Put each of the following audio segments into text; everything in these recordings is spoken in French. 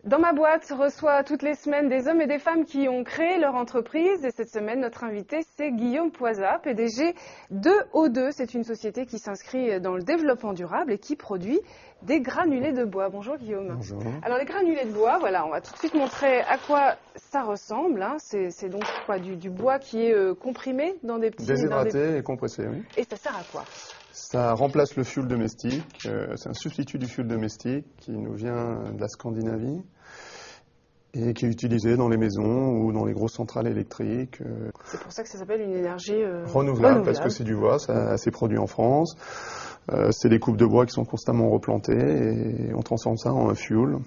Dans ma boîte reçoit toutes les semaines des hommes et des femmes qui ont créé leur entreprise. Et cette semaine, notre invité, c'est Guillaume Poisat, PDG de O2. C'est une société qui s'inscrit dans le développement durable et qui produit des granulés de bois. Bonjour Guillaume. Bonjour. Alors les granulés de bois, voilà, on va tout de suite montrer à quoi ça ressemble. C'est donc quoi, du bois qui est comprimé dans des petits... Déshydraté et compressé, oui. Et ça sert à quoi? Ça remplace le fioul domestique. C'est un substitut du fioul domestique qui nous vient de la Scandinavie et qui est utilisé dans les maisons ou dans les grosses centrales électriques. C'est pour ça que ça s'appelle une énergie renouvelable, parce que c'est du bois, c'est produit en France. C'est des coupes de bois qui sont constamment replantées et on transforme ça en un fuel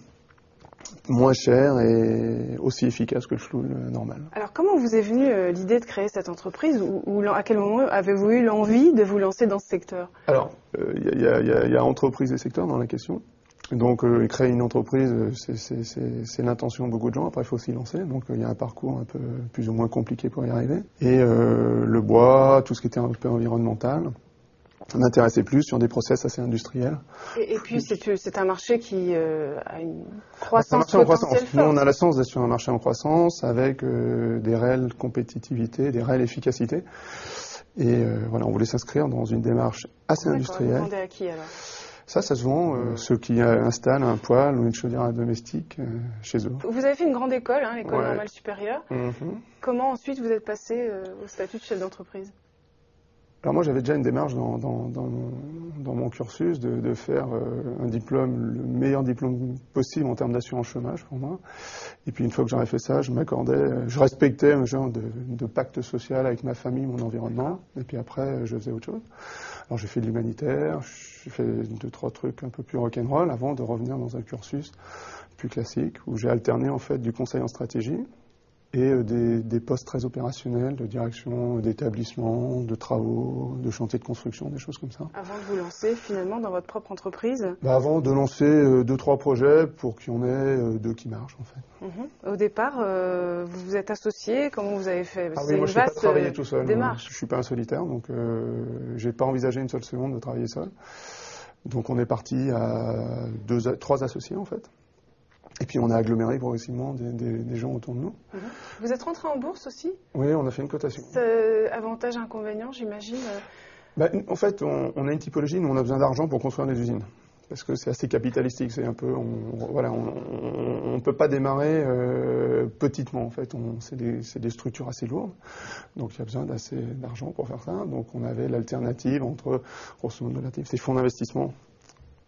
moins cher et aussi efficace que le fioul normal. Alors comment vous est venue l'idée de créer cette entreprise ou à quel moment avez-vous eu l'envie de vous lancer dans ce secteur? Alors, il y a entreprise et secteur dans la question. Donc, créer une entreprise, c'est l'intention de beaucoup de gens. Après, il faut s'y lancer. Donc, il y a un parcours un peu plus ou moins compliqué pour y arriver. Et le bois, tout ce qui était un peu environnemental, m'intéressait plus sur des process assez industriels. Et puis, c'est un marché qui a une croissance potentielle forte. Nous, on a la chance d'être sur un marché en croissance avec des réelles compétitivités, des réelles efficacités. Et voilà, on voulait s'inscrire dans une démarche assez industrielle. Vous vendez à qui alors? Ça se vend, ceux qui installent un poêle ou une chaudière domestique chez eux. Vous avez fait une grande école, hein, l'école normale supérieure. Comment ensuite vous êtes passé au statut de chef d'entreprise? Alors moi, j'avais déjà une démarche dans mon cursus de faire un diplôme, le meilleur diplôme possible en termes d'assurance chômage pour moi. Et puis une fois que j'aurais fait ça, je respectais un genre de pacte social avec ma famille, mon environnement. Et puis après, je faisais autre chose. Alors j'ai fait de l'humanitaire, j'ai fait 2-3 trucs un peu plus rock'n'roll avant de revenir dans un cursus plus classique où j'ai alterné en fait du conseil en stratégie et des postes très opérationnels de direction d'établissement, de travaux, de chantier de construction, des choses comme ça. Avant de vous lancer finalement dans votre propre entreprise? Avant de lancer 2-3 projets pour qu'il y en ait 2 qui marchent en fait. Au départ, vous vous êtes associé, comment vous avez fait? Ah oui, moi je ne suis pas travaillé tout seul. Démarche. Je ne suis pas un solitaire, donc je n'ai pas envisagé une seule seconde de travailler seul. Donc on est parti à 3 associés en fait. Et puis on a aggloméré progressivement des gens autour de nous. Vous êtes rentré en bourse aussi? Oui, on a fait une cotation. Avantage, inconvénient, j'imagine? En fait, on a une typologie, nous on a besoin d'argent pour construire des usines. Parce que c'est assez capitalistique, c'est un peu, on ne peut pas démarrer petitement en fait, c'est des structures assez lourdes, donc il y a besoin d'assez d'argent pour faire ça. Donc on avait l'alternative entre, grosso modo, ces fonds d'investissement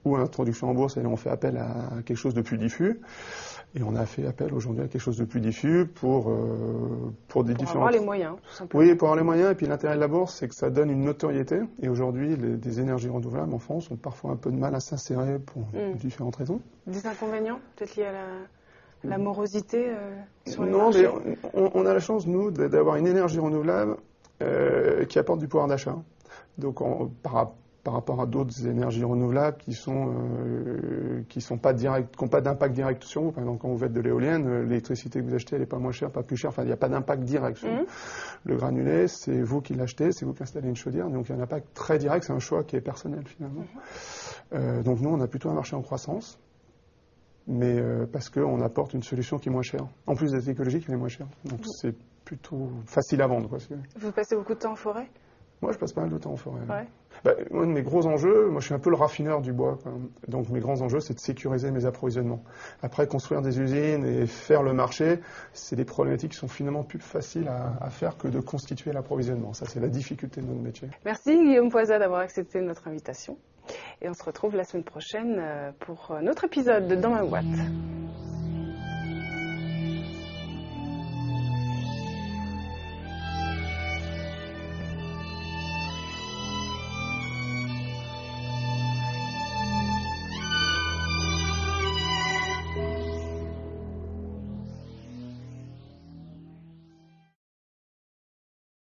ou introduction en bourse, et on fait appel à quelque chose de plus diffus. Et on a fait appel aujourd'hui à quelque chose de plus diffus pour avoir les moyens, tout simplement. Oui, pour avoir les moyens. Et puis l'intérêt de la bourse, c'est que ça donne une notoriété. Et aujourd'hui, des énergies renouvelables en France ont parfois un peu de mal à s'insérer pour différentes raisons. Des inconvénients, peut-être liés à la morosité sur les Non, marchés? mais on a la chance, nous, d'avoir une énergie renouvelable qui apporte du pouvoir d'achat. Donc par rapport à d'autres énergies renouvelables qui sont pas directes, qui n'ont pas d'impact direct sur vous. Par exemple, quand vous faites de l'éolienne, l'électricité que vous achetez, elle n'est pas moins chère, pas plus chère. Enfin, il n'y a pas d'impact direct sur vous. Le granulé, c'est vous qui l'achetez, c'est vous qui installez une chaudière. Donc, il y a un impact très direct. C'est un choix qui est personnel, finalement. Donc, nous, on a plutôt un marché en croissance, mais parce qu'on apporte une solution qui est moins chère. En plus d'être écologique, elle est moins chère. Donc, c'est plutôt facile à vendre, quoi. Vous passez beaucoup de temps en forêt? Moi, je passe pas mal de temps en forêt. Ouais. Un de mes gros enjeux, moi je suis un peu le raffineur du bois, quoi. Donc mes grands enjeux, c'est de sécuriser mes approvisionnements. Après, construire des usines et faire le marché, c'est des problématiques qui sont finalement plus faciles à faire que de constituer l'approvisionnement. Ça, c'est la difficulté de notre métier. Merci Guillaume Poisat d'avoir accepté notre invitation. Et on se retrouve la semaine prochaine pour notre épisode de Dans ma boîte.